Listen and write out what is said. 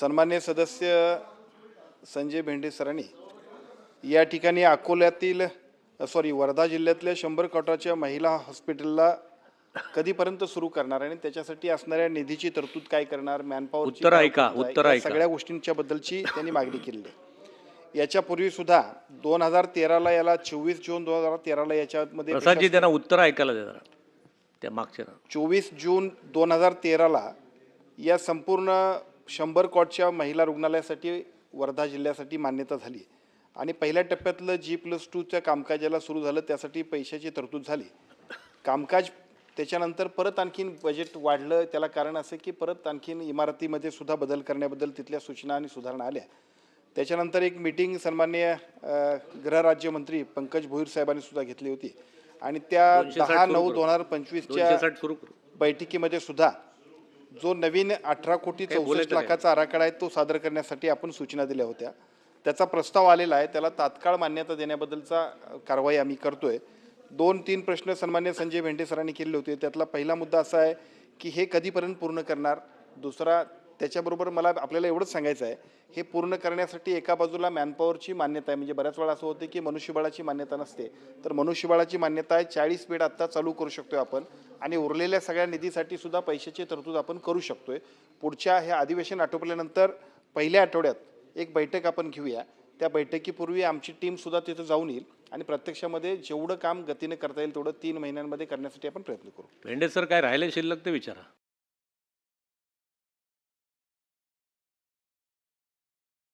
सन्मान्य सदस्य संजय भेंडे सरांनी या ठिकाणी अकोल्यातील वर्धा जिल्ह्यातल्या 100 कोटाच्या महिला हॉस्पिटलला कधीपर्यंत सुरू करणार आणि त्याच्यासाठी असणाऱ्या निधीची तरतूद काय करणार, मॅनपॉवर उत्तर ऐका सगळ्या गोष्टींच्या बद्दलची त्यांनी मागणी केलेली आहे। याच्यापूर्वी सुद्धा 2013ला याला 24 जून 2013ला याच्यामध्ये प्रसादजी त्यांना उत्तर ऐकायला द्या जरा त्या मागच्या 24 जून 2013ला या संपूर्ण 100 कोटच्या महिला रुग्णालयासाठी वर्धा जिल्ह्यासाठी मान्यता झाली आणि पहिल्या टप्प्यातलं G+2च्या कामकाजाला सुरू झालं, त्यासाठी पैशाची तरतूद झाली। कामकाज त्याच्यानंतर परत आणखीन बजेट वाढलं, त्याला कारण असं की परत आणखीन इमारतीमध्ये सुद्धा बदल करण्याबद्दल तिथल्या सूचना आणि सुधारणा आल्या। त्याच्यानंतर एक मीटिंग सन्माननीय गृहराज्यमंत्री पंकज भोईर साहेबांनी सुद्धा घेतली होती आणि त्या 10/9/2025च्या बैठकीमध्ये सुद्धा जो नवीन 18 कोटी 64 लाखाचा आराखडा आहे तो सादर करण्यासाठी आपण सूचना दिल्या होत्या। त्याचा प्रस्ताव आलेला आहे, त्याला तात्काळ मान्यता देण्याबद्दलचा कारवाई आम्ही करतोय। 2-3 प्रश्न सन्मान्य संजय भेंडे सरांनी केले होते, त्यातला पहिला मुद्दा असा आहे की हे कधीपर्यंत पूर्ण करणार। दुसरा, त्याच्याबरोबर मला आपल्याला एवढंच सांगायचं आहे, हे पूर्ण करण्यासाठी एका बाजूला मॅनपॉवरची मान्यता आहे, म्हणजे बऱ्याच वेळा असं होते की मनुष्यबळाची मान्यता नसते, तर मनुष्यबळाची मान्यता आहे। 40 बेड आत्ता चालू करू शकतोय आपण आणि उरलेल्या सगळ्या निधीसाठी सुद्धा पैशाची तरतूद आपण करू शकतोय। पुढच्या हे अधिवेशन आटोपल्यानंतर पहिल्या आठवड्यात एक बैठक आपण घेऊया, त्या बैठकीपूर्वी आमची टीम सुद्धा तिथे जाऊन येईल आणि प्रत्यक्षामध्ये जेवढं काम गतीने करता येईल तेवढं 3 महिन्यांमध्ये करण्यासाठी आपण प्रयत्न करू। भेंडे सर काय राहिले शिल्लक ते विचारा।